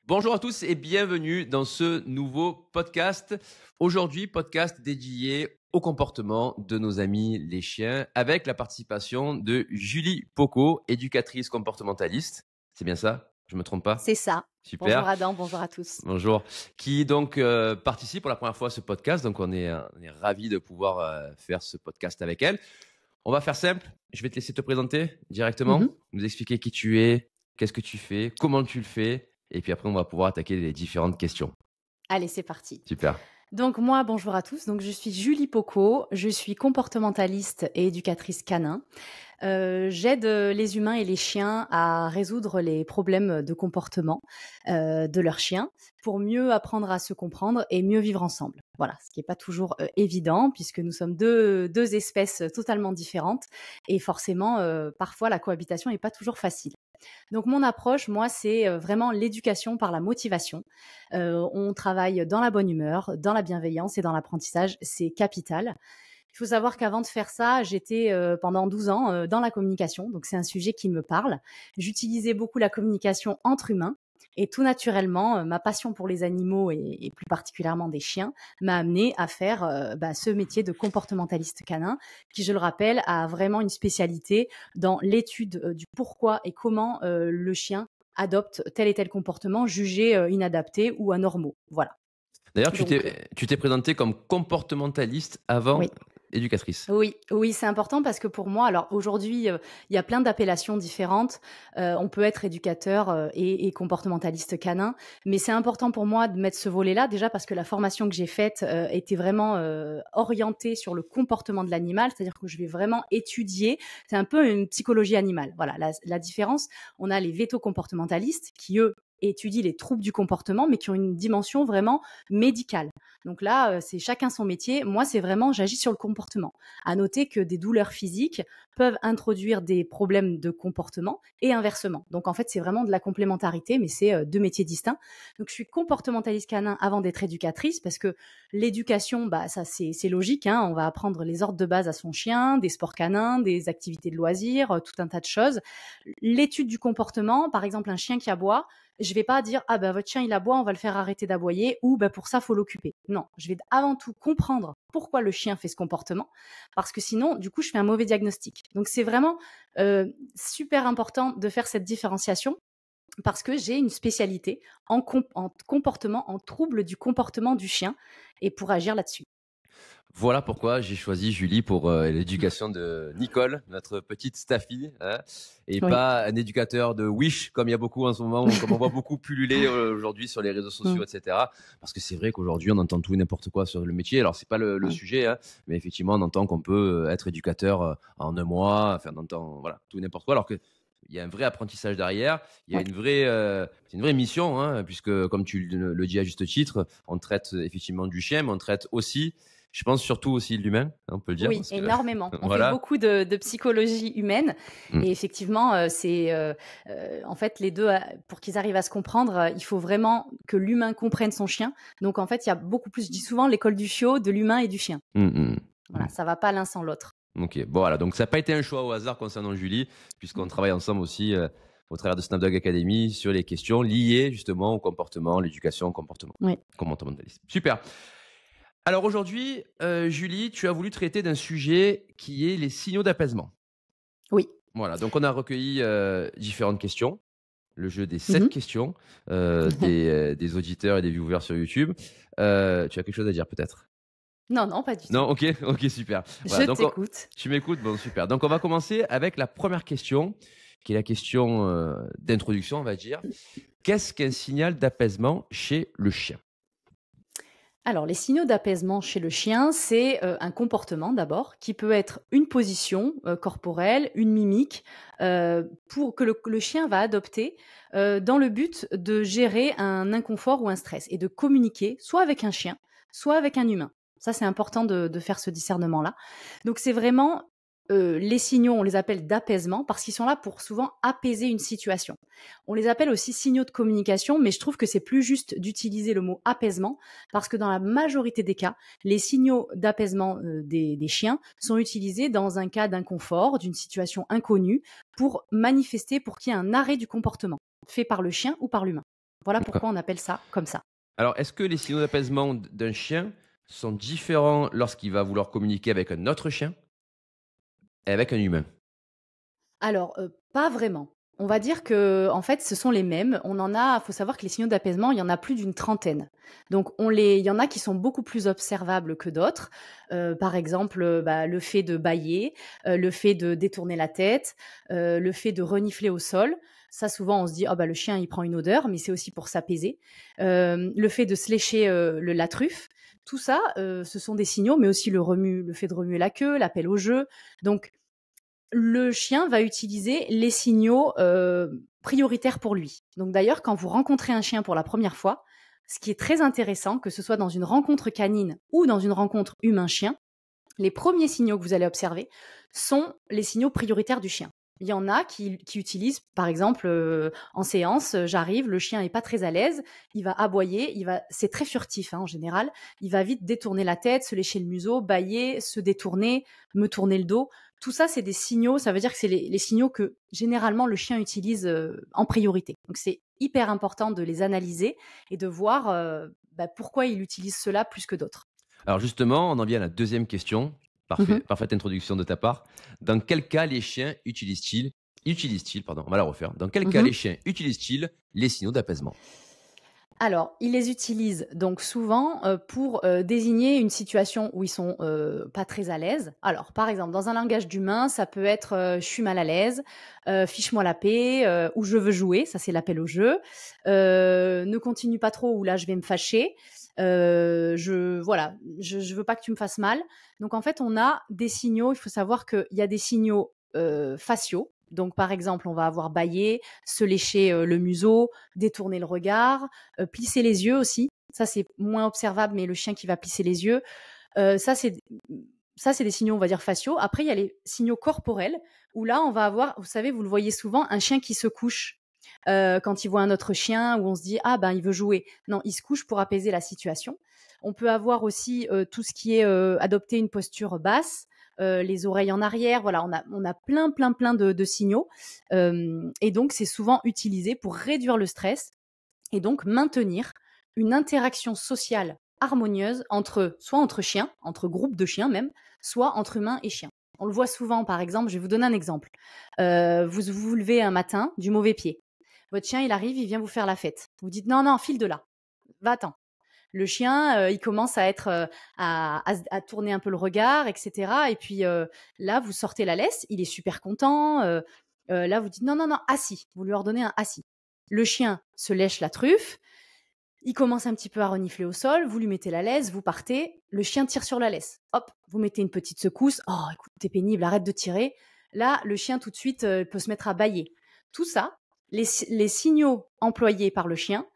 Bonjour à tous et bienvenue dans ce nouveau podcast. Aujourd'hui, podcast dédié au comportement de nos amis les chiens avec la participation de Julie Poco, éducatrice comportementaliste. C'est bien ça? Je me trompe pas? C'est ça. Bonjour Super. Adam, bonjour à tous. Bonjour. Qui donc participe pour la première fois à ce podcast. Donc on est ravis de pouvoir faire ce podcast avec elle. On va faire simple. Je vais te laisser te présenter directement, Mhm. nous expliquer qui tu es, qu'est-ce que tu fais, comment tu le fais. Et puis après, on va pouvoir attaquer les différentes questions. Allez, c'est parti. Super. Donc moi, bonjour à tous. Donc je suis Julie Poco, je suis comportementaliste et éducatrice canin. J'aide les humains et les chiens à résoudre les problèmes de comportement de leurs chiens pour mieux apprendre à se comprendre et mieux vivre ensemble. Voilà, ce qui n'est pas toujours évident puisque nous sommes deux espèces totalement différentes et forcément, parfois la cohabitation n'est pas toujours facile. Donc mon approche, moi, c'est vraiment l'éducation par la motivation. On travaille dans la bonne humeur, dans la bienveillance et dans l'apprentissage, c'est capital. Il faut savoir qu'avant de faire ça, j'étais pendant 12 ans dans la communication, donc c'est un sujet qui me parle. J'utilisais beaucoup la communication entre humains et tout naturellement, ma passion pour les animaux et plus particulièrement des chiens m'a amené à faire ce métier de comportementaliste canin qui, je le rappelle, a vraiment une spécialité dans l'étude du pourquoi et comment le chien adopte tel et tel comportement jugé inadapté ou anormaux. Voilà. D'ailleurs, tu Donc, t'es présenté comme comportementaliste avant oui. éducatrice. Oui, c'est important parce que pour moi, alors aujourd'hui, il y a plein d'appellations différentes. On peut être éducateur et comportementaliste canin, mais c'est important pour moi de mettre ce volet-là, déjà parce que la formation que j'ai faite était vraiment orientée sur le comportement de l'animal, c'est-à-dire que je vais vraiment étudier, c'est un peu une psychologie animale. Voilà, la différence, on a les véto-comportementalistes qui, eux, étudient les troubles du comportement, mais qui ont une dimension vraiment médicale. Donc là, c'est chacun son métier. Moi, c'est vraiment, j'agis sur le comportement. À noter que des douleurs physiques peuvent introduire des problèmes de comportement et inversement. Donc en fait, c'est vraiment de la complémentarité, mais c'est deux métiers distincts. Donc je suis comportementaliste canin avant d'être éducatrice parce que l'éducation, ça c'est logique, hein. On va apprendre les ordres de base à son chien, des sports canins, des activités de loisirs, tout un tas de choses. L'étude du comportement, par exemple un chien qui aboie, je vais pas dire votre chien il aboie, on va le faire arrêter d'aboyer ou pour ça faut l'occuper. Non, je vais avant tout comprendre pourquoi le chien fait ce comportement parce que sinon du coup je fais un mauvais diagnostic. Donc c'est vraiment super important de faire cette différenciation parce que j'ai une spécialité en comportement, en trouble du comportement du chien et pour agir là-dessus. Voilà pourquoi j'ai choisi Julie pour l'éducation de Nicole, notre petite Staffy, hein, et Oui. pas un éducateur de Wish, comme il y a beaucoup en ce moment, comme on voit beaucoup pulluler aujourd'hui sur les réseaux sociaux, Mm. etc. Parce que c'est vrai qu'aujourd'hui, on entend tout et n'importe quoi sur le métier. Alors, c'est pas le Mm. sujet, hein, mais effectivement, on entend qu'on peut être éducateur en un mois, enfin, on entend voilà, tout et n'importe quoi, alors que il y a un vrai apprentissage derrière, il y a Ouais. une vraie, c'est une vraie mission, hein, puisque comme tu le dis à juste titre, on traite effectivement du chien, mais on traite aussi, je pense surtout aussi de l'humain, hein, on peut le dire, Oui, parce que énormément. On fait voilà. beaucoup de psychologie humaine Mm. et effectivement, en fait les 2 pour qu'ils arrivent à se comprendre, il faut vraiment que l'humain comprenne son chien. Donc en fait, il y a beaucoup plus je dis souvent l'école du chiot, de l'humain et du chien. Mm, mm, Voilà, mm. ça va pas l'un sans l'autre. Ok, bon voilà, donc ça n'a pas été un choix au hasard concernant Julie, puisqu'on travaille ensemble aussi au travers de Snapdog Academy sur les questions liées justement au comportement, l'éducation au comportement, Oui. comportementaliste. Super. Alors aujourd'hui, Julie, tu as voulu traiter d'un sujet qui est les signaux d'apaisement. Oui. Voilà, donc on a recueilli différentes questions, le jeu des 7 Mmh. questions des auditeurs et des viewers sur YouTube. Tu as quelque chose à dire peut-être? Non, non, pas du Non, tout. ok, ok, super. Je Voilà, donc t'écoute. tu m'écoutes, bon, super. Donc on va commencer avec la première question, qui est la question d'introduction, on va dire. Qu'est-ce qu'un signal d'apaisement chez le chien? Alors, les signaux d'apaisement chez le chien, c'est un comportement d'abord, qui peut être une position corporelle, une mimique, pour que le chien va adopter dans le but de gérer un inconfort ou un stress et de communiquer soit avec un chien, soit avec un humain. Ça, c'est important de faire ce discernement-là. Donc, c'est vraiment les signaux, on les appelle d'apaisement parce qu'ils sont là pour souvent apaiser une situation. On les appelle aussi signaux de communication, mais je trouve que c'est plus juste d'utiliser le mot apaisement parce que dans la majorité des cas, les signaux d'apaisement des chiens sont utilisés dans un cas d'inconfort, d'une situation inconnue, pour manifester, pour qu'il y ait un arrêt du comportement, fait par le chien ou par l'humain. Voilà D'accord. pourquoi on appelle ça comme ça. Alors, est-ce que les signaux d'apaisement d'un chien sont différents lorsqu'il va vouloir communiquer avec un autre chien et avec un humain? Alors, pas vraiment. On va dire que, en fait, ce sont les mêmes. Faut savoir que les signaux d'apaisement, il y en a plus d'une trentaine. Donc il y en a qui sont beaucoup plus observables que d'autres. Par exemple, le fait de bâiller, le fait de détourner la tête, le fait de renifler au sol. Ça, souvent, on se dit: «Ah bah, le chien, il prend une odeur», mais c'est aussi pour s'apaiser. Le fait de se lécher, la truffe. Tout ça, ce sont des signaux, mais aussi le fait de remuer la queue, l'appel au jeu. Donc le chien va utiliser les signaux, prioritaires pour lui. Donc d'ailleurs, quand vous rencontrez un chien pour la première fois, ce qui est très intéressant, que ce soit dans une rencontre canine ou dans une rencontre humain-chien, les premiers signaux que vous allez observer sont les signaux prioritaires du chien. Il y en a qui utilisent, par exemple, en séance, j'arrive, le chien est pas très à l'aise, il va aboyer, c'est très furtif, hein, en général. Il va vite détourner la tête, se lécher le museau, bâiller, se détourner, me tourner le dos. Tout ça, c'est des signaux, ça veut dire que c'est les signaux que généralement le chien utilise, en priorité. Donc c'est hyper important de les analyser et de voir, pourquoi il utilise cela plus que d'autres. Alors justement, on en vient à la deuxième question. Mmh. Parfaite introduction de ta part. Dans quel cas les chiens utilisent-ils, pardon, on va la refaire. Dans quel cas Mmh. les chiens utilisent-ils les signaux d'apaisement? Alors, ils les utilisent donc souvent, pour, désigner une situation où ils sont, pas très à l'aise. Alors, par exemple, dans un langage d'humain, ça peut être, «Je suis mal à l'aise», «Fiche-moi la paix», ou «Je veux jouer», ça c'est l'appel au jeu. «Ne continue pas trop» ou «Là, je vais me fâcher». «Je veux pas que tu me fasses mal». Donc en fait, on a des signaux, il faut savoir qu'il y a des signaux, faciaux. Donc par exemple, on va avoir bâillé, se lécher, le museau, détourner le regard, plisser les yeux aussi. Ça, c'est moins observable, mais le chien qui va plisser les yeux, heu, ça, c'est ça, c'est des signaux, on va dire, faciaux. Après, il y a les signaux corporels où là, on va avoir, vous savez, vous le voyez souvent, un chien qui se couche, quand il voit un autre chien, où on se dit: «Ah ben, il veut jouer». Non, il se couche pour apaiser la situation. On peut avoir aussi, tout ce qui est, adopter une posture basse, les oreilles en arrière. Voilà, on a plein, plein, plein de signaux, hem et donc c'est souvent utilisé pour réduire le stress et donc maintenir une interaction sociale harmonieuse soit entre chiens, entre groupes de chiens même, soit entre humains et chiens. On le voit souvent, par exemple, je vais vous donner un exemple. Vous vous levez un matin du mauvais pied. Votre chien, il arrive, il vient vous faire la fête. Vous dites non, non, file de là, va-t'en. Le chien, il commence à être, à tourner un peu le regard, etc. Et puis là, vous sortez la laisse, il est super content. Là, vous dites non, non, non, assis. Vous lui ordonnez un assis. Le chien se lèche la truffe, il commence un petit peu à renifler au sol, vous lui mettez la laisse, vous partez, le chien tire sur la laisse. Hop, vous mettez une petite secousse. Oh, écoute, t'es pénible, arrête de tirer. Là, le chien tout de suite peut se mettre à bâiller. Tout ça, les signaux employés par le chien,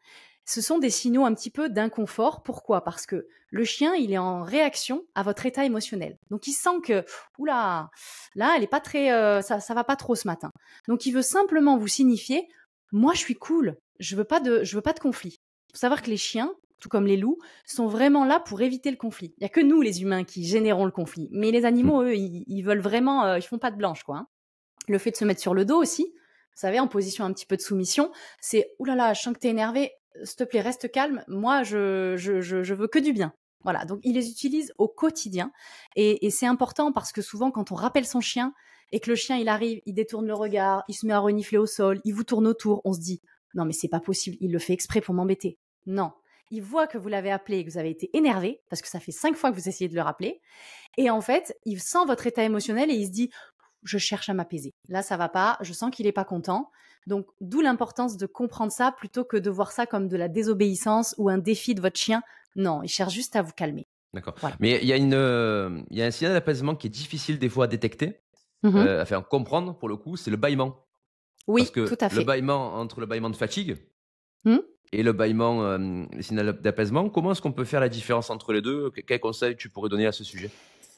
ce sont des signaux un petit peu d'inconfort. Pourquoi? Parce que le chien, il est en réaction à votre état émotionnel. Donc il sent que, oula, là, elle est pas très, ça va pas trop ce matin. Donc il veut simplement vous signifier, moi, je suis cool. Je veux pas de conflit. Il faut savoir que les chiens, tout comme les loups, sont vraiment là pour éviter le conflit. Il y a que nous, les humains, qui générons le conflit. Mais les animaux, eux, ils veulent vraiment, ils font pas de blanche, quoi, hein. Le fait de se mettre sur le dos aussi, vous savez, en position un petit peu de soumission, c'est: «Ouh là là, je sens que tu es énervé, s'il te plaît, reste calme, moi je veux que du bien». Voilà, donc ils les utilisent au quotidien et c'est important parce que souvent quand on rappelle son chien et que le chien il arrive, il détourne le regard, il se met à renifler au sol, il vous tourne autour, on se dit: «Non mais c'est pas possible, il le fait exprès pour m'embêter». Non, il voit que vous l'avez appelé et que vous avez été énervé parce que ça fait 5 fois que vous essayez de le rappeler et en fait, il sent votre état émotionnel et il se dit: je cherche à m'apaiser. Là, ça va pas, je sens qu'il est pas content. Donc, d'où l'importance de comprendre ça plutôt que de voir ça comme de la désobéissance ou un défi de votre chien. Non, il cherche juste à vous calmer. D'accord. Voilà. Mais il y a un signal d'apaisement qui est difficile des fois à détecter, Mhm. enfin comprendre pour le coup, c'est le bâillement. Parce Oui, tout que à le fait. bâillement entre le bâillement de fatigue Hmm. et le bâillement, le signal d'apaisement, comment est-ce qu'on peut faire la différence entre les 2? Quels conseils tu pourrais donner à ce sujet?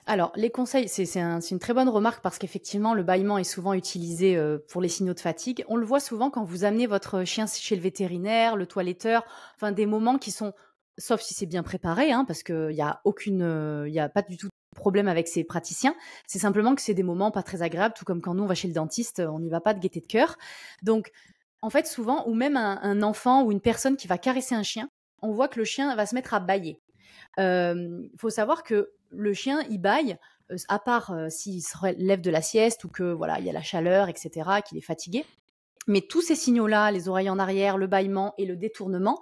Alors, les conseils, c'est une très bonne remarque parce qu'effectivement, le bâillement est souvent utilisé pour les signaux de fatigue. On le voit souvent quand vous amenez votre chien chez le vétérinaire, le toiletteur, enfin des moments qui sont, sauf si c'est bien préparé, hein, parce qu'il n'y a il y a pas du tout de problème avec ces praticiens. C'est simplement que c'est des moments pas très agréables, tout comme quand nous on va chez le dentiste, on n'y va pas de gaieté de cœur. Donc En fait, souvent, ou même un enfant ou une personne qui va caresser un chien, on voit que le chien va se mettre à bâiller. Il faut savoir que le chien, il bâille, à part s'il se lève de la sieste ou que voilà, il y a la chaleur, etc., qu'il est fatigué. Mais tous ces signaux-là, les oreilles en arrière, le bâillement et le détournement,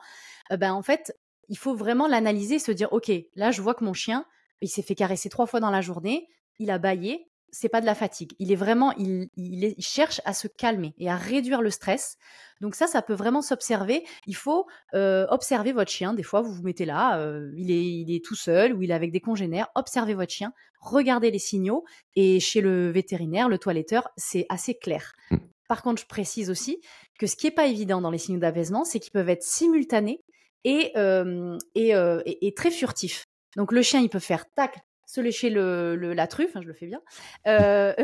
en fait, il faut vraiment l'analyser et se dire, OK, là, je vois que mon chien, il s'est fait caresser 3 fois dans la journée, il a bâillé, c'est pas de la fatigue. Il est vraiment, il cherche à se calmer et à réduire le stress. Donc ça peut vraiment s'observer. Il faut observer votre chien. Des fois, vous vous mettez là, il est tout seul ou il est avec des congénères. Observez votre chien, regardez les signaux. Et chez le vétérinaire, le toiletteur, c'est assez clair. Par contre, je précise aussi que ce qui n'est pas évident dans les signaux d'apaisement, c'est qu'ils peuvent être simultanés et très furtifs. Donc, le chien, il peut faire tac, se lécher la truffe, je le fais bien,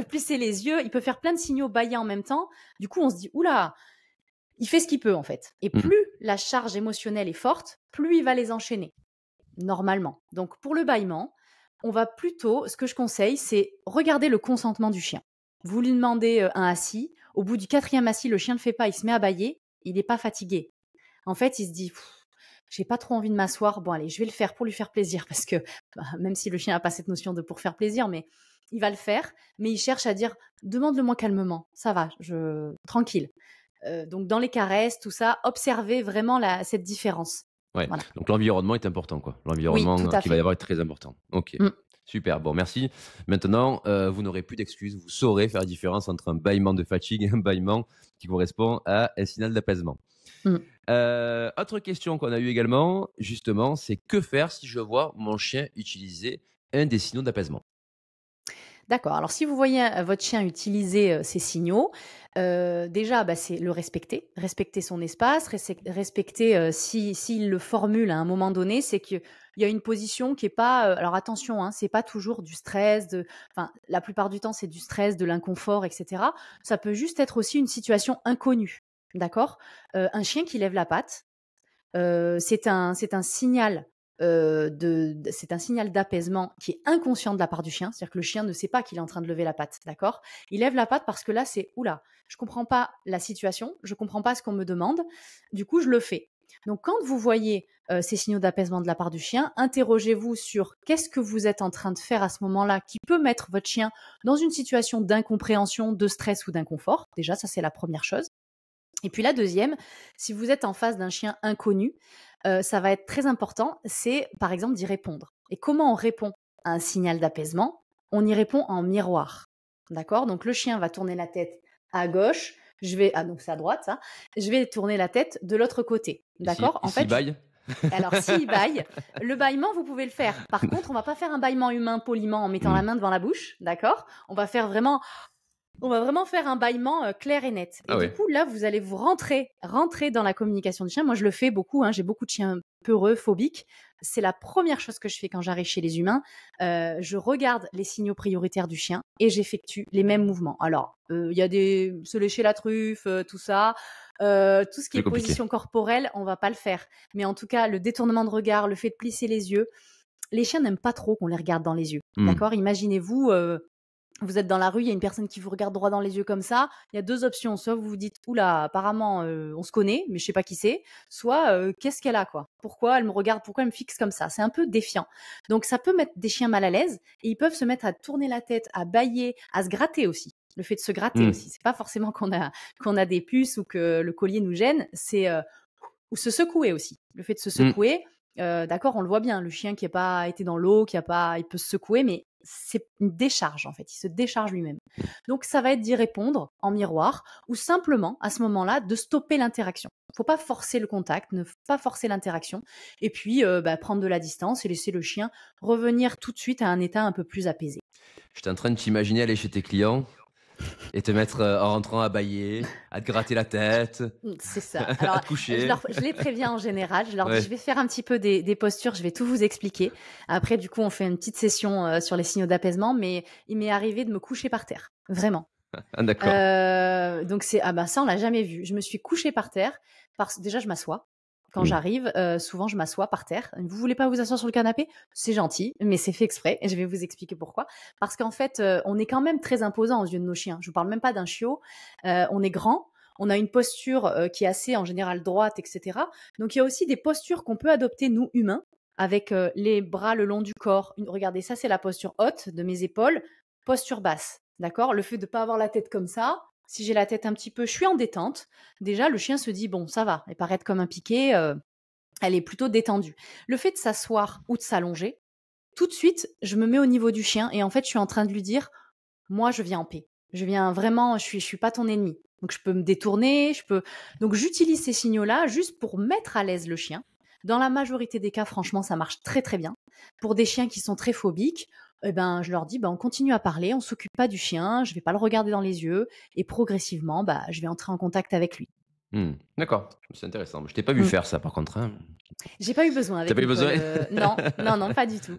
plisser les yeux, il peut faire plein de signaux bâillants en même temps. Du coup, on se dit, oula, il fait ce qu'il peut en fait. Et plus la charge émotionnelle est forte, plus il va les enchaîner, normalement. Donc, pour le bâillement, on va plutôt, ce que je conseille, c'est regarder le consentement du chien. Vous lui demandez un assis, au bout du 4e assis, le chien ne le fait pas, il se met à bâiller, il n'est pas fatigué. En fait, il se dit, j'ai pas trop envie de m'asseoir, bon allez, je vais le faire pour lui faire plaisir, parce que même si le chien n'a pas cette notion de pour faire plaisir, mais il va le faire, mais il cherche à dire, demande-le-moi calmement, ça va, tranquille. Donc dans les caresses, tout ça, observez vraiment cette différence. Ouais. Voilà. Donc l'environnement est important, quoi. L'environnement Oui, tout à qu'il va fait. y avoir est très important. Ok. Super, bon, merci. Maintenant, vous n'aurez plus d'excuses. Vous saurez faire la différence entre un bâillement de fatigue et un bâillement qui correspond à un signal d'apaisement. Autre question qu'on a eue également, justement, c'est que faire si je vois mon chien utiliser un des signaux d'apaisement? D'accord. Alors, si vous voyez votre chien utiliser ces signaux, déjà, c'est le respecter, respecter son espace, respecter s'il le formule à un moment donné, c'est qu'il y a une position qui est pas. Alors attention, hein, c'est pas toujours du stress, la plupart du temps, c'est du stress, de l'inconfort, etc. Ça peut juste être aussi une situation inconnue. D'accord. Un chien qui lève la patte, c'est un signal. C'est un signal d'apaisement qui est inconscient de la part du chien, c'est-à-dire que le chien ne sait pas qu'il est en train de lever la patte, d'accord? Il lève la patte parce que là, c'est oula, je comprends pas la situation, je comprends pas ce qu'on me demande, du coup, je le fais. Donc, quand vous voyez ces signaux d'apaisement de la part du chien, interrogez-vous sur qu'est-ce que vous êtes en train de faire à ce moment-là qui peut mettre votre chien dans une situation d'incompréhension, de stress ou d'inconfort. Déjà, ça, c'est la première chose. Et puis la deuxième, si vous êtes en face d'un chien inconnu, ça va être très important, c'est par exemple d'y répondre. Et comment on répond à un signal d'apaisement? On y répond en miroir. D'accord? Donc le chien va tourner la tête à gauche, donc c'est à droite ça, je vais tourner la tête de l'autre côté. D'accord? En fait, bâille? alors s'il bâille, le bâillement, vous pouvez le faire. Par contre, on va pas faire un bâillement humain poliment en mettant la main devant la bouche, d'accord? On va vraiment faire un bâillement clair et net. Et du coup, là, vous allez vous rentrer dans la communication du chien. Moi, je le fais beaucoup. J'ai beaucoup de chiens peureux, phobiques. C'est la première chose que je fais quand j'arrive chez les humains. Je regarde les signaux prioritaires du chien et j'effectue les mêmes mouvements. Alors, il y a se lécher la truffe, tout ça. Tout ce qui est position corporelle, on va pas le faire. Mais en tout cas, le détournement de regard, le fait de plisser les yeux, les chiens n'aiment pas trop qu'on les regarde dans les yeux. D'accord? Imaginez-vous... vous êtes dans la rue, il y a une personne qui vous regarde droit dans les yeux comme ça. Il y a 2 options. Soit vous vous dites, oula, apparemment, on se connaît, mais je sais pas qui c'est. Soit, qu'est-ce qu'elle a, quoi? Pourquoi elle me regarde? Pourquoi elle me fixe comme ça? C'est un peu défiant. Donc, ça peut mettre des chiens mal à l'aise et ils peuvent se mettre à tourner la tête, à bâiller, à se gratter aussi. Le fait de se gratter aussi. C'est pas forcément qu'on a des puces ou que le collier nous gêne. C'est, ou se secouer aussi. Le fait de se secouer, d'accord, on le voit bien. Le chien qui n'a pas été dans l'eau, il peut se secouer, mais c'est une décharge en fait, il se décharge lui-même. Donc ça va être d'y répondre en miroir ou simplement à ce moment-là de stopper l'interaction. Il ne faut pas forcer le contact, ne pas forcer l'interaction et puis prendre de la distance et laisser le chien revenir tout de suite à un état un peu plus apaisé. J'étais en train de t'imaginer aller chez tes clients et te mettre en rentrant à bâiller, à te gratter la tête. C'est ça. Alors, à te coucher. Je les préviens en général. Je leur dis, je vais faire un petit peu des postures, je vais tout vous expliquer. Après, du coup, on fait une petite session sur les signaux d'apaisement, mais il m'est arrivé de me coucher par terre. Vraiment. Ah, d'accord. Donc, ça, on l'a jamais vu. Je me suis couchée par terre parce que déjà, je m'assois. Quand j'arrive, souvent, je m'assois par terre. Vous voulez pas vous asseoir sur le canapé? C'est gentil, mais c'est fait exprès. Et je vais vous expliquer pourquoi. Parce qu'en fait, on est quand même très imposant aux yeux de nos chiens. Je vous parle même pas d'un chiot. On est grand, On a une posture qui est assez en général droite, etc. Donc il y a aussi des postures qu'on peut adopter nous humains avec les bras le long du corps. Regardez, ça c'est la posture haute de mes épaules, posture basse. D'accord? Le fait de ne pas avoir la tête comme ça, si j'ai la tête un petit peu, je suis en détente. Déjà, le chien se dit, bon, ça va, et paraître comme un piquet, elle est plutôt détendue. Le fait de s'asseoir ou de s'allonger, tout de suite, je me mets au niveau du chien et en fait, je suis en train de lui dire, moi, je viens en paix. Je viens vraiment, je suis pas ton ennemi. Donc, je peux me détourner, donc j'utilise ces signaux-là juste pour mettre à l'aise le chien. Dans la majorité des cas, franchement, ça marche très très bien. Pour des chiens qui sont très phobiques, eh ben, je leur dis, on continue à parler, on s'occupe pas du chien, je vais pas le regarder dans les yeux et progressivement, je vais entrer en contact avec lui. D'accord, c'est intéressant. Je t'ai pas vu Mm. faire ça par contre, hein. J'ai pas eu besoin avec T'as pas eu Nicole. besoin? Non, non, non, pas du tout.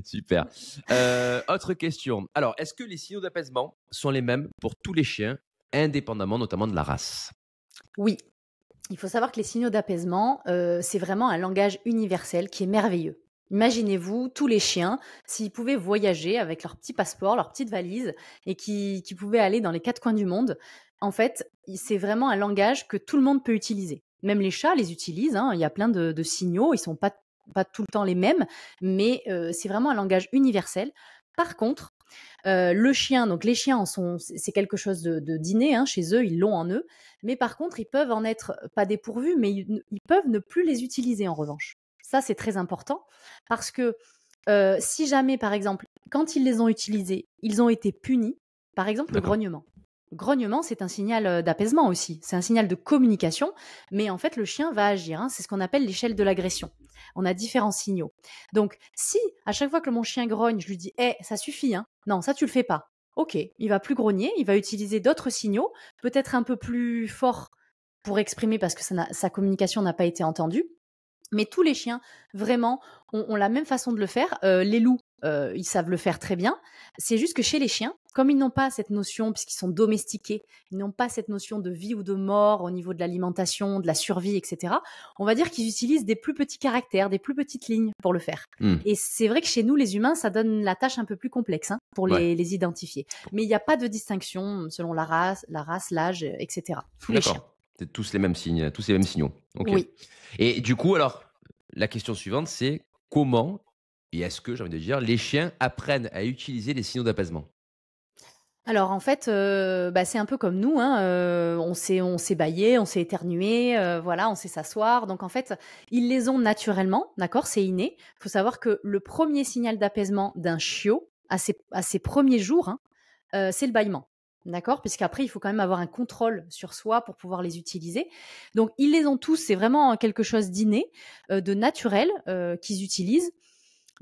Super. Autre question. Alors, est-ce que les signaux d'apaisement sont les mêmes pour tous les chiens, indépendamment notamment de la race? Oui, il faut savoir que les signaux d'apaisement, c'est vraiment un langage universel qui est merveilleux. Imaginez-vous tous les chiens, s'ils pouvaient voyager avec leur petit passeport, leur petite valise, et qui pouvaient aller dans les quatre coins du monde. En fait, c'est vraiment un langage que tout le monde peut utiliser. Même les chats les utilisent, hein. Il y a plein de signaux, ils sont pas tout le temps les mêmes, mais c'est vraiment un langage universel. Par contre, le chien, donc les chiens c'est quelque chose de d'inné, hein, chez eux, ils l'ont en eux. Mais par contre, ils peuvent en être pas dépourvus, mais ils peuvent ne plus les utiliser en revanche. Ça, c'est très important parce que si jamais, par exemple, quand ils les ont utilisés, ils ont été punis, par exemple le D'accord. grognement. Le grognement, c'est un signal d'apaisement aussi, c'est un signal de communication, mais en fait, le chien va agir, hein. C'est ce qu'on appelle l'échelle de l'agression. On a différents signaux. Donc, si à chaque fois que mon chien grogne, je lui dis ça suffit, hein. Non, ça, tu le fais pas. Ok, il va plus grogner, il va utiliser d'autres signaux, peut-être un peu plus forts pour exprimer parce que sa communication n'a pas été entendue. Mais tous les chiens, vraiment, ont la même façon de le faire. Les loups, ils savent le faire très bien. C'est juste que chez les chiens, comme ils n'ont pas cette notion, puisqu'ils sont domestiqués, ils n'ont pas cette notion de vie ou de mort au niveau de l'alimentation, de la survie, etc. On va dire qu'ils utilisent des plus petits caractères, des plus petites lignes pour le faire. Et c'est vrai que chez nous, les humains, ça donne la tâche un peu plus complexe, hein, pour les identifier. Mais il n'y a pas de distinction selon la race, l'âge, etc. Tous les chiens. D'accord. C'est tous les mêmes signes, tous les mêmes signaux. Ok. Oui. Et du coup, alors, la question suivante, c'est comment et est-ce que, j'ai envie de dire, les chiens apprennent à utiliser les signaux d'apaisement? Alors en fait, c'est un peu comme nous, hein, on sait bâiller, on sait éternuer, voilà, on sait s'asseoir. Donc en fait, ils les ont naturellement, d'accord? C'est inné. Il faut savoir que le premier signal d'apaisement d'un chiot, à ses premiers jours, hein, c'est le bâillement, d'accord? Puisqu'après, il faut quand même avoir un contrôle sur soi pour pouvoir les utiliser. Donc ils les ont tous, c'est vraiment quelque chose d'inné, de naturel, qu'ils utilisent.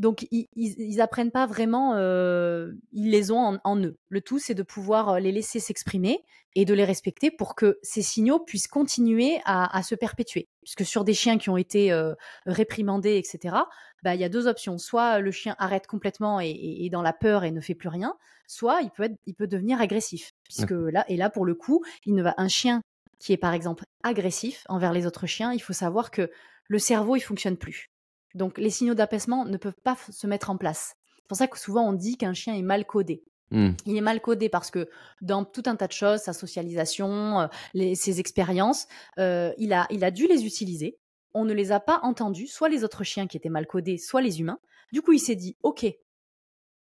Donc ils apprennent pas vraiment, ils les ont en eux. Le tout, c'est de pouvoir, les laisser s'exprimer et de les respecter pour que ces signaux puissent continuer à se perpétuer. Puisque sur des chiens qui ont été, réprimandés et cetera, il y a 2 options. Soit le chien arrête complètement et est dans la peur et ne fait plus rien, soit il peut devenir agressif. Puisque là, pour le coup, un chien qui est, par exemple, agressif envers les autres chiens, il faut savoir que le cerveau, il fonctionne plus. Donc, les signaux d'apaisement ne peuvent pas se mettre en place. C'est pour ça que souvent on dit qu'un chien est mal codé. Il est mal codé parce que dans tout un tas de choses, sa socialisation, ses expériences, il a dû les utiliser. On ne les a pas entendus, soit les autres chiens qui étaient mal codés, soit les humains. Du coup, il s'est dit, ok,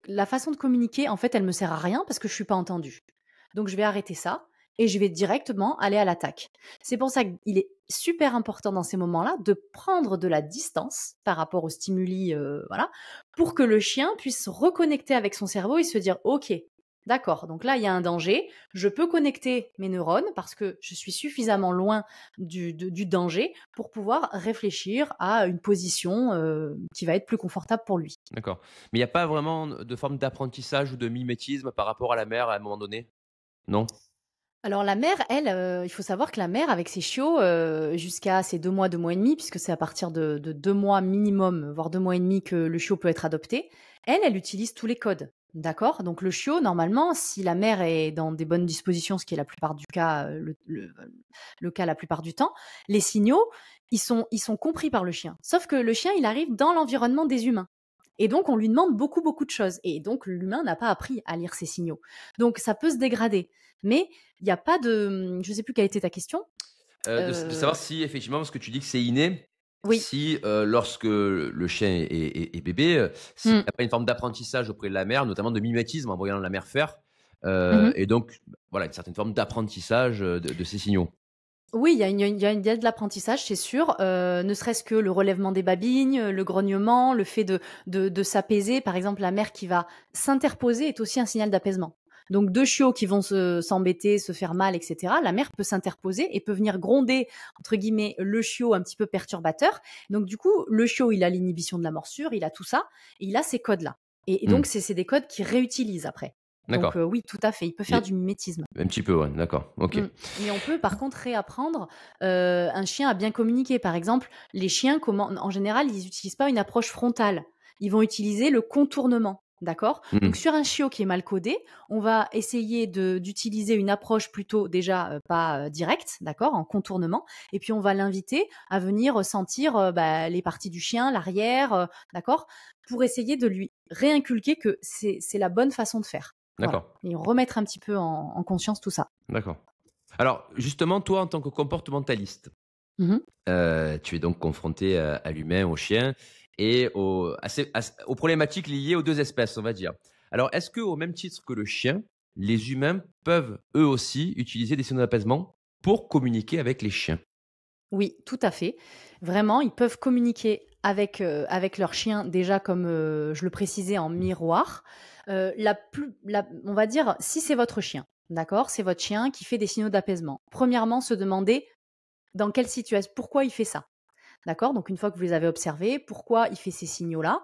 la façon de communiquer, en fait, elle me sert à rien parce que je suis pas entendu. Donc, je vais arrêter ça et je vais directement aller à l'attaque. C'est pour ça qu'il est super important dans ces moments-là de prendre de la distance par rapport aux stimuli, voilà, pour que le chien puisse se reconnecter avec son cerveau et se dire, ok, d'accord, donc là, il y a un danger, je peux connecter mes neurones parce que je suis suffisamment loin du danger pour pouvoir réfléchir à une position qui va être plus confortable pour lui. D'accord. Mais il n'y a pas vraiment de forme d'apprentissage ou de mimétisme par rapport à la mère à un moment donné? Non? Alors la mère, elle, il faut savoir que la mère avec ses chiots, jusqu'à ses 2 mois et demi, puisque c'est à partir de 2 mois minimum, voire 2 mois et demi que le chiot peut être adopté, elle utilise tous les codes, d'accord? Donc le chiot, normalement, si la mère est dans des bonnes dispositions, ce qui est la plupart du cas, le cas la plupart du temps, les signaux, ils sont compris par le chien. Sauf que le chien, il arrive dans l'environnement des humains. Et donc, on lui demande beaucoup, beaucoup de choses. Et donc, l'humain n'a pas appris à lire ces signaux. Donc, ça peut se dégrader. Mais il n'y a pas de... Je ne sais plus quelle était ta question. De savoir si effectivement, parce que tu dis que c'est inné, Oui. si lorsque le chien est bébé, s'il n'y Mm. a pas une forme d'apprentissage auprès de la mère, notamment de mimétisme en voyant la mère faire, Mhm. et donc voilà, une certaine forme d'apprentissage de ces signaux. Oui, il y a de l'apprentissage, c'est sûr. Ne serait-ce que le relèvement des babines, le grognement, le fait de s'apaiser. Par exemple, la mère qui va s'interposer est aussi un signal d'apaisement. Donc, deux chiots qui vont s'embêter, se faire mal, etc. La mère peut s'interposer et peut venir gronder, entre guillemets, le chiot un petit peu perturbateur. Donc, du coup, le chiot, il a l'inhibition de la morsure, il a tout ça, et il a ces codes-là. Et Hmm. donc, c'est des codes qu'il réutilise après. Donc, D'accord. oui, tout à fait, il peut Il y faire a- du mimétisme. Un petit peu, ouais, d'accord. Ok. Mais on peut par contre réapprendre un chien à bien communiquer. Par exemple, les chiens, en général, ils n'utilisent pas une approche frontale. Ils vont utiliser le contournement. D'accord. Donc, Hmm. sur un chiot qui est mal codé, on va essayer d'utiliser une approche plutôt déjà pas directe, d'accord, en contournement. Et puis, on va l'inviter à venir sentir les parties du chien, l'arrière, d'accord, pour essayer de lui réinculquer que c'est la bonne façon de faire. Voilà. D'accord. Et remettre un petit peu en conscience tout ça. D'accord. Alors, justement, toi, en tant que comportementaliste, Mhm. tu es donc confronté à l'humain, au chien et aux problématiques liées aux deux espèces, on va dire. Alors, est-ce que, au même titre que le chien, les humains peuvent eux aussi utiliser des signaux d'apaisement pour communiquer avec les chiens? Oui, tout à fait. Vraiment, ils peuvent communiquer avec leur chien déjà comme, je le précisais en miroir. On va dire, si c'est votre chien, d'accord? C'est votre chien qui fait des signaux d'apaisement. Premièrement, se demander dans quelle situation pourquoi il fait ça? D'accord? Donc une fois que vous les avez observés, pourquoi il fait ces signaux-là?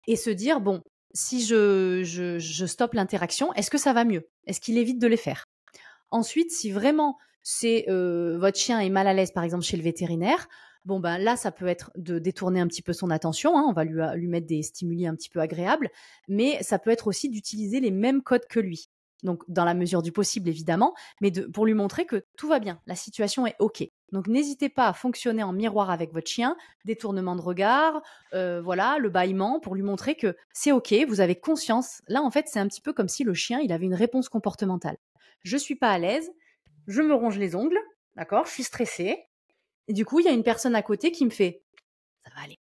Et se dire: «Bon, si je stoppe l'interaction, est-ce que ça va mieux? Est-ce qu'il évite de les faire?» Ensuite, si vraiment votre chien est mal à l'aise, par exemple chez le vétérinaire, bon ben là, ça peut être de détourner un petit peu son attention, hein, on va lui mettre des stimuli un petit peu agréables, mais ça peut être aussi d'utiliser les mêmes codes que lui. Donc dans la mesure du possible évidemment, mais pour lui montrer que tout va bien, la situation est OK. Donc n'hésitez pas à fonctionner en miroir avec votre chien, détournement de regard, voilà, le bâillement pour lui montrer que c'est OK, vous avez conscience. Là en fait, c'est un petit peu comme si le chien, il avait une réponse comportementale. Je suis pas à l'aise, je me ronge les ongles, d'accord, je suis stressée. Et du coup, il y a une personne à côté qui me fait: «Ça va aller».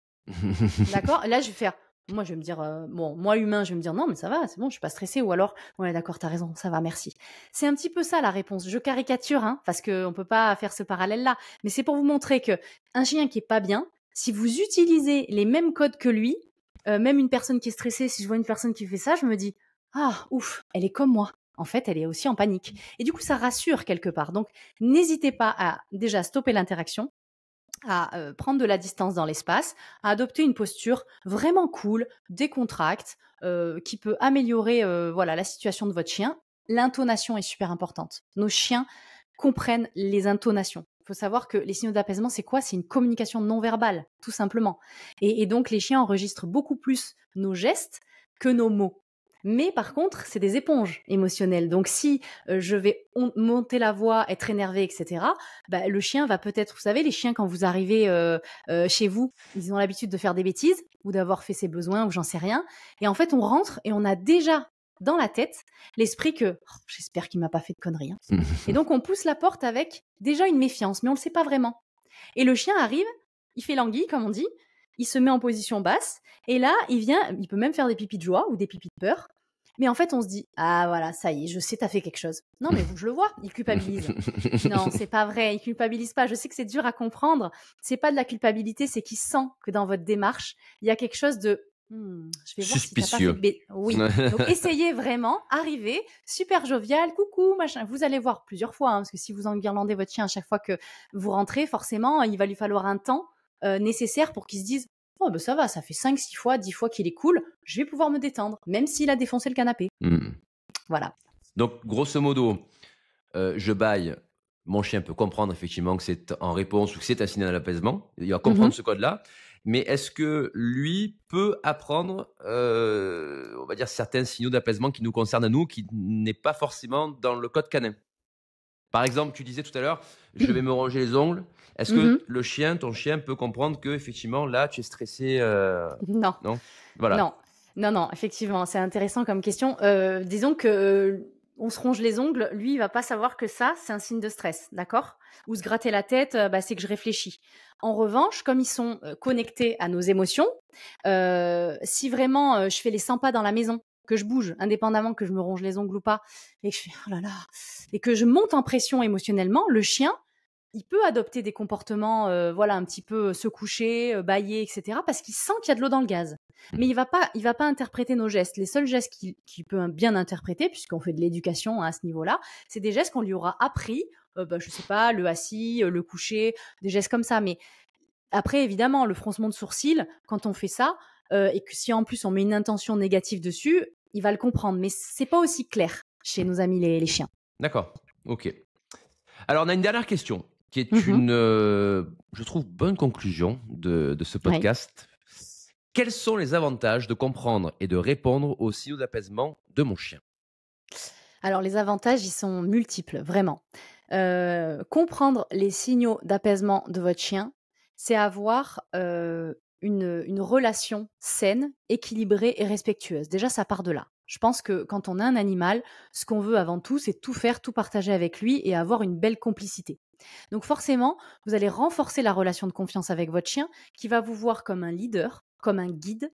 D'accord? Là, je vais faire moi, je vais me dire, bon, moi humain, je vais me dire: «Non, mais ça va, c'est bon, je suis pas stressée» ou alors: «Ouais, d'accord, tu as raison, ça va, merci». C'est un petit peu ça la réponse. Je caricature, hein, parce qu'on peut pas faire ce parallèle-là, mais c'est pour vous montrer que un chien qui est pas bien, si vous utilisez les mêmes codes que lui, même une personne qui est stressée, si je vois une personne qui fait ça, je me dis: «Ah ouf, elle est comme moi». En fait, elle est aussi en panique et du coup, ça rassure quelque part. Donc n'hésitez pas à déjà stopper l'interaction, à prendre de la distance dans l'espace, à adopter une posture vraiment cool, décontracte, qui peut améliorer voilà, la situation de votre chien. L'intonation est super importante. Nos chiens comprennent les intonations. Il faut savoir que les signaux d'apaisement, c'est quoi? C'est une communication non verbale, tout simplement. Et donc, les chiens enregistrent beaucoup plus nos gestes que nos mots. Mais par contre, c'est des éponges émotionnelles. Donc, si je vais monter la voix, être énervé, etc., bah, le chien va peut-être, vous savez, les chiens, quand vous arrivez chez vous, ils ont l'habitude de faire des bêtises ou d'avoir fait ses besoins ou j'en sais rien. Et en fait, on rentre et on a déjà dans la tête l'esprit que oh, j'espère qu'il m'a pas fait de conneries, hein. Et donc, on pousse la porte avec déjà une méfiance, mais on ne le sait pas vraiment. Et le chien arrive, il fait l'anguille, comme on dit, il se met en position basse, et là, il vient, il peut même faire des pipis de joie ou des pipis de peur. Mais en fait, on se dit, ah voilà, ça y est, je sais, t'as fait quelque chose. Non, mais je le vois, il culpabilise. Non, c'est pas vrai, il culpabilise pas. Je sais que c'est dur à comprendre. C'est pas de la culpabilité, c'est qu'il sent que dans votre démarche, il y a quelque chose de je vais voir si t'as pas fait de Suspicieux. oui. Donc essayez vraiment, arrivez, super jovial, coucou, machin. Vous allez voir plusieurs fois, hein, parce que si vous enguirlandez votre chien à chaque fois que vous rentrez, forcément, il va lui falloir un temps nécessaire pour qu'il se dise oh ben ça va, ça fait 5, 6 fois, 10 fois qu'il est cool, je vais pouvoir me détendre, même s'il a défoncé le canapé. Voilà. Donc, grosso modo, je bâille, mon chien peut comprendre effectivement que c'est en réponse ou que c'est un signal d'apaisement. Il va comprendre ce code-là. Mais est-ce que lui peut apprendre, on va dire, certains signaux d'apaisement qui nous concernent à nous, qui n'est pas forcément dans le code canin? Par exemple, tu disais tout à l'heure, je vais me ronger les ongles. Est-ce que le chien, ton chien, peut comprendre que effectivement là, tu es stressé? Non, Non? Voilà. non. Non, non, effectivement, c'est intéressant comme question. Disons que on se ronge les ongles, lui, il va pas savoir que ça, c'est un signe de stress, d'accord? Ou se gratter la tête, bah, c'est que je réfléchis. En revanche, comme ils sont connectés à nos émotions, si vraiment je fais les 100 pas dans la maison, que je bouge, indépendamment que je me ronge les ongles ou pas, et que je fais oh là là, et que je monte en pression émotionnellement, le chien, il peut adopter des comportements, voilà, un petit peu se coucher, bâiller, et cetera, parce qu'il sent qu'il y a de l'eau dans le gaz. Mmh. Mais il va pas interpréter nos gestes. Les seuls gestes qu'il peut bien interpréter, puisqu'on fait de l'éducation, hein, à ce niveau-là, c'est des gestes qu'on lui aura appris, bah, je sais pas, le assis, le coucher, des gestes comme ça. Mais après, évidemment, le froncement de sourcils, quand on fait ça, et que si en plus on met une intention négative dessus, il va le comprendre. Mais c'est pas aussi clair chez nos amis les chiens. D'accord, OK. Alors, on a une dernière question qui est Mmh. une, je trouve, bonne conclusion de ce Ouais. podcast. Quels sont les avantages de comprendre et de répondre aux signaux d'apaisement de mon chien? Alors les avantages, ils sont multiples, vraiment. Comprendre les signaux d'apaisement de votre chien, c'est avoir, une relation saine, équilibrée et respectueuse. Déjà, ça part de là. Je pense que quand on a un animal, ce qu'on veut avant tout, c'est tout faire, tout partager avec lui et avoir une belle complicité. Donc forcément, vous allez renforcer la relation de confiance avec votre chien qui va vous voir comme un leader, comme un guide,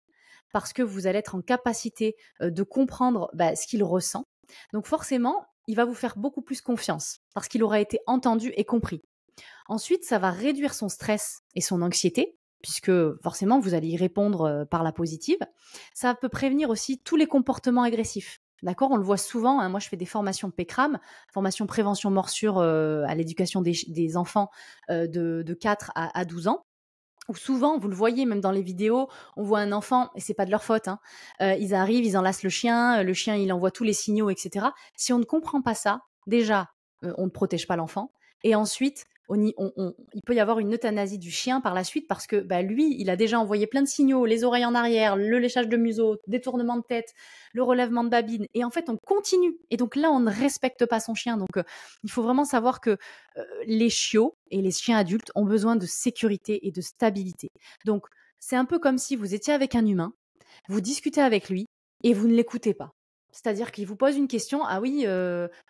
parce que vous allez être en capacité, de comprendre, bah, ce qu'il ressent. Donc forcément, il va vous faire beaucoup plus confiance parce qu'il aura été entendu et compris. Ensuite, ça va réduire son stress et son anxiété, puisque forcément, vous allez y répondre par la positive. Ça peut prévenir aussi tous les comportements agressifs. D'accord. On le voit souvent, hein. Moi, je fais des formations PECRAM, formation prévention morsure à l'éducation des enfants de 4 à 12 ans. Ou souvent, vous le voyez même dans les vidéos, on voit un enfant, et c'est pas de leur faute, hein, ils arrivent, ils enlacent le chien, il envoie tous les signaux, et cetera. Si on ne comprend pas ça, déjà, on ne protège pas l'enfant et ensuite, il peut y avoir une euthanasie du chien par la suite parce que, bah, lui, il a déjà envoyé plein de signaux, les oreilles en arrière, le léchage de museau, détournement de tête, le relèvement de babine et en fait, on continue et donc là, on ne respecte pas son chien donc il faut vraiment savoir que les chiots et les chiens adultes ont besoin de sécurité et de stabilité. Donc, c'est un peu comme si vous étiez avec un humain, vous discutez avec lui et vous ne l'écoutez pas. C'est-à-dire qu'il vous pose une question, ah oui,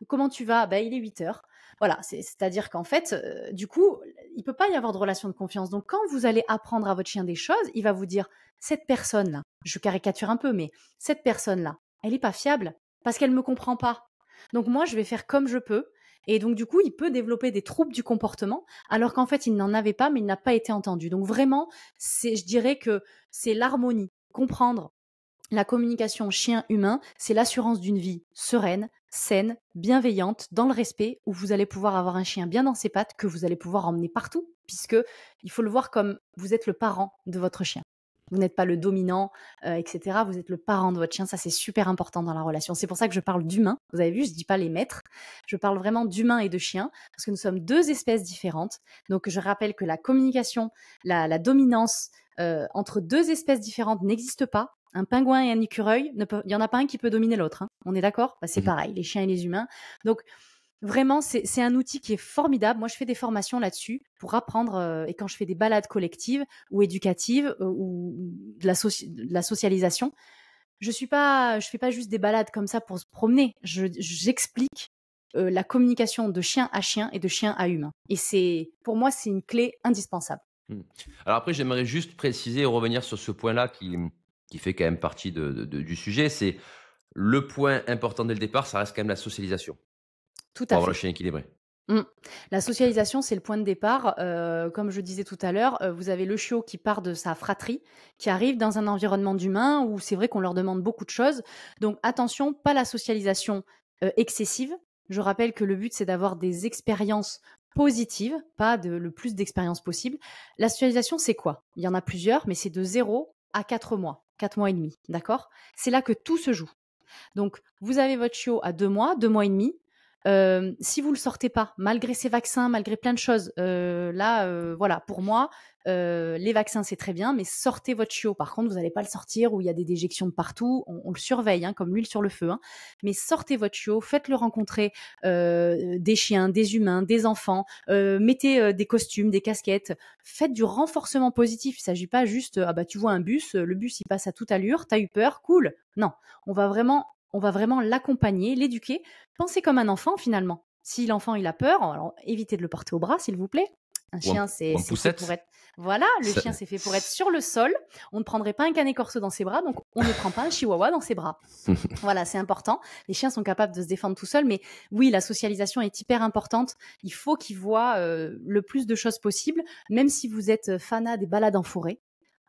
comment tu vas? Bah, il est 8 heures. Voilà, c'est-à-dire qu'en fait, du coup, il peut pas y avoir de relation de confiance. Donc, quand vous allez apprendre à votre chien des choses, il va vous dire, cette personne-là, je caricature un peu, mais cette personne-là, elle est pas fiable parce qu'elle me comprend pas. Donc, moi, je vais faire comme je peux et donc, du coup, il peut développer des troubles du comportement, alors qu'en fait, il n'en avait pas, mais il n'a pas été entendu. Donc, vraiment, je dirais que c'est l'harmonie. Comprendre la communication chien-humain, c'est l'assurance d'une vie sereine, saine, bienveillante, dans le respect, où vous allez pouvoir avoir un chien bien dans ses pattes, que vous allez pouvoir emmener partout, puisque il faut le voir comme vous êtes le parent de votre chien. Vous n'êtes pas le dominant, etc. Vous êtes le parent de votre chien. Ça, c'est super important dans la relation. C'est pour ça que je parle d'humain. Vous avez vu, je ne dis pas les maîtres. Je parle vraiment d'humain et de chien, parce que nous sommes deux espèces différentes. Donc, je rappelle que la communication, la dominance entre deux espèces différentes n'existe pas. Un pingouin et un écureuil, il n'y en a pas un qui peut dominer l'autre. Hein. On est d'accord? Bah, c'est Mmh. pareil, les chiens et les humains. Donc, vraiment, c'est un outil qui est formidable. Moi, je fais des formations là-dessus pour apprendre, et quand je fais des balades collectives ou éducatives ou de la socialisation, je fais pas juste des balades comme ça pour se promener. J'explique la communication de chien à chien et de chien à humain. Et pour moi, c'est une clé indispensable. Mmh. Alors après, j'aimerais juste préciser et revenir sur ce point-là qui fait quand même partie du sujet. C'est le point important dès le départ, ça reste quand même la socialisation Tout pour à avoir le fait. chien équilibré. Mmh. La socialisation, c'est le point de départ. Comme je disais tout à l'heure, vous avez le chiot qui part de sa fratrie, qui arrive dans un environnement d'humains où c'est vrai qu'on leur demande beaucoup de choses. Donc attention, pas la socialisation, excessive. Je rappelle que le but, c'est d'avoir des expériences positives, pas le plus d'expériences possible. La socialisation, c'est quoi? Il y en a plusieurs, mais c'est de 0 à 4 mois, 4 mois et demi, d'accord? C'est là que tout se joue. Donc vous avez votre chiot à 2 mois, 2 mois et demi. Si vous le sortez pas, malgré ces vaccins, malgré plein de choses, voilà, pour moi, les vaccins, c'est très bien, mais sortez votre chiot. Par contre, vous n'allez pas le sortir où il y a des déjections de partout. On le surveille, hein, comme l'huile sur le feu, hein. Mais sortez votre chiot, faites-le rencontrer des chiens, des humains, des enfants. Mettez des costumes, des casquettes. Faites du renforcement positif. Il ne s'agit pas juste, ah bah tu vois un bus, le bus il passe à toute allure, t'as eu peur, cool. Non, on va vraiment l'accompagner, l'éduquer. Pensez comme un enfant finalement. Si l'enfant il a peur, alors évitez de le porter au bras s'il vous plaît. Un Ou en, chien, ou en c'est fait pour poussette. être. Voilà, le Ça- chien, c'est fait pour être sur le sol. On ne prendrait pas un canet corso dans ses bras, donc on ne prend pas un chihuahua dans ses bras. Voilà, c'est important. Les chiens sont capables de se défendre tout seuls, mais oui, la socialisation est hyper importante. Il faut qu'ils voient le plus de choses possible, même si vous êtes fanat des balades en forêt.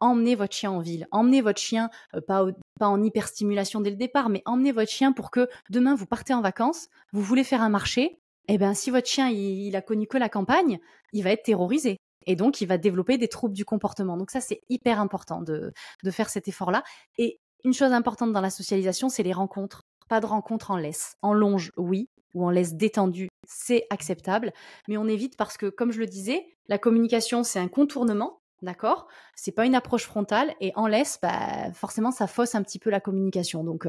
Emmenez votre chien en ville. Emmenez votre chien, pas en hyperstimulation dès le départ, mais emmenez votre chien pour que demain, vous partez en vacances, vous voulez faire un marché. Eh ben, si votre chien, il a connu que la campagne, il va être terrorisé. Et donc, il va développer des troubles du comportement. Donc ça, c'est hyper important de faire cet effort-là. Et une chose importante dans la socialisation, c'est les rencontres. Pas de rencontres en laisse. En longe, oui, ou en laisse détendue, c'est acceptable. Mais on évite parce que, comme je le disais, la communication, c'est un contournement. D'accord? C'est pas une approche frontale et en laisse, bah, forcément, ça fausse un petit peu la communication. Donc,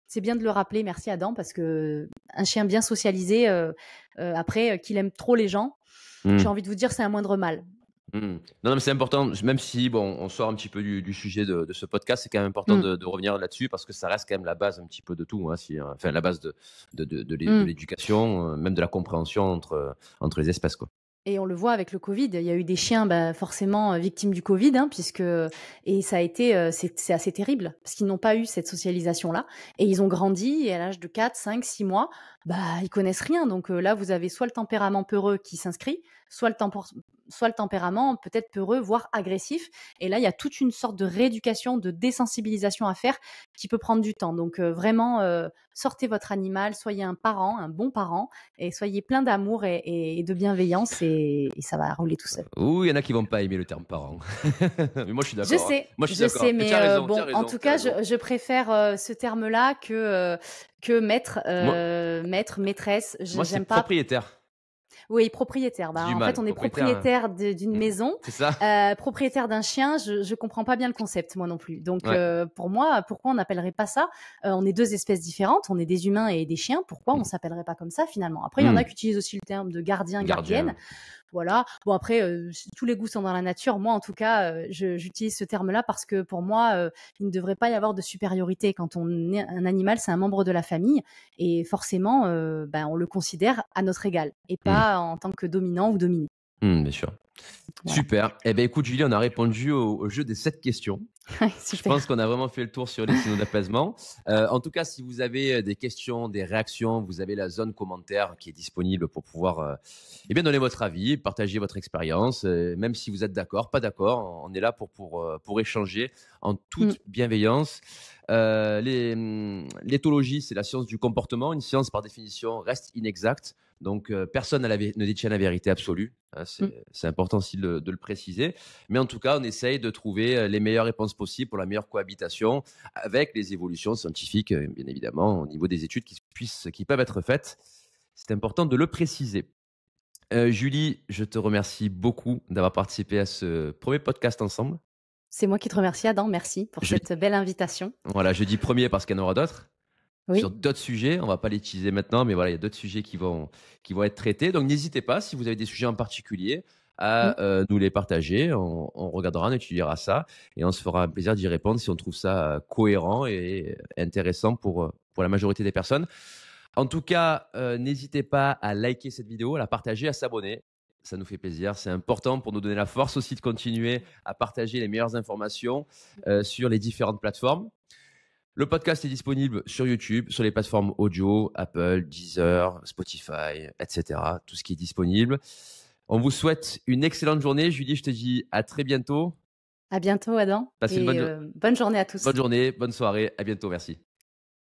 c'est bien de le rappeler. Merci Adam, parce que un chien bien socialisé, après, qu'il aime trop les gens, j'ai Hmm. envie de vous dire, c'est un moindre mal. Non, non, mais c'est important, même si bon, on sort un petit peu du sujet de ce podcast, c'est quand même important Mm, de revenir là-dessus parce que ça reste quand même la base un petit peu de tout, hein, enfin la base de mm. l'éducation, même de la compréhension entre les espèces, quoi. Et on le voit avec le Covid, il y a eu des chiens bah, forcément victimes du Covid, hein, et ça a été, c'est assez terrible, parce qu'ils n'ont pas eu cette socialisation-là, et ils ont grandi, et à l'âge de 4, 5, 6 mois, bah, ils connaissent rien. Donc là, vous avez soit le tempérament peureux qui s'inscrit, soit le tempérament peut-être peureux, voire agressif. Et là, il y a toute une sorte de rééducation, de désensibilisation à faire qui peut prendre du temps. Donc vraiment, sortez votre animal, soyez un parent, un bon parent, et soyez plein d'amour et de bienveillance et ça va rouler tout seul. Ouh, il y en a qui vont pas aimer le terme parent. Mais moi, je suis Je d'accord, hein. sais, Moi, je suis je d'accord. sais, Mais mais tu as raison, tu as bon, en raison, tout tu as cas, raison. je préfère ce terme-là que maître, Moi, maître, maîtresse. moi, c'est J'aime pas. propriétaire. Oui, propriétaire. J'ai Bah, du en fait, mal. on est Propriétaire, hein. propriétaire d'une maison, C'est ça? propriétaire d'un chien. Je comprends pas bien le concept, moi non plus. Donc, Ouais. pour moi, pourquoi on n'appellerait pas ça On est deux espèces différentes. On est des humains et des chiens. Pourquoi on s'appellerait pas comme ça finalement? Après, il y en a Hmm. qui utilisent aussi le terme de gardien, gardienne. Gardien. Voilà. Bon après, tous les goûts sont dans la nature. Moi, en tout cas, j'utilise ce terme-là parce que pour moi, il ne devrait pas y avoir de supériorité. Quand on est un animal, c'est un membre de la famille et forcément, ben, on le considère à notre égal et Hmm. pas en tant que dominant ou dominé. Bien sûr. Voilà. Super. Eh ben, écoute, Julie, on a répondu au jeu des 7 questions. Je pense Super. qu'on a vraiment fait le tour sur les signaux d'apaisement. En tout cas, si vous avez des questions, des réactions, vous avez la zone commentaire qui est disponible pour pouvoir eh bien, donner votre avis, partager votre expérience. Même si vous êtes d'accord, pas d'accord, on est là pour échanger en Mmh. toute bienveillance. L'éthologie, c'est la science du comportement. Une science, par définition, reste inexacte. Donc, personne ne détient la vérité absolue, hein. Mmh. C'est important aussi de le préciser. Mais en tout cas, on essaye de trouver les meilleures réponses possibles pour la meilleure cohabitation avec les évolutions scientifiques, bien évidemment, au niveau des études qui peuvent être faites. C'est important de le préciser. Julie, je te remercie beaucoup d'avoir participé à ce premier podcast ensemble. C'est moi qui te remercie, Adam. Merci pour Je, cette belle invitation. voilà, je dis premier parce qu'il y en aura d'autres. Sur Oui. d'autres sujets, on va pas les teaser maintenant, mais voilà, il y a d'autres sujets qui vont être traités. Donc n'hésitez pas, si vous avez des sujets en particulier, Mmh. à nous les partager. On regardera, on étudiera ça et on se fera un plaisir d'y répondre si on trouve ça cohérent et intéressant pour la majorité des personnes. En tout cas, n'hésitez pas à liker cette vidéo, à la partager, à s'abonner. Ça nous fait plaisir. C'est important pour nous donner la force aussi de continuer à partager les meilleures informations sur les différentes plateformes. Le podcast est disponible sur YouTube, sur les plateformes audio, Apple, Deezer, Spotify, etc. Tout ce qui est disponible. On vous souhaite une excellente journée. Julie, je te dis à très bientôt. À bientôt, Adam, Passez une et bonne journée à tous. bonne journée, bonne soirée. À bientôt. Merci.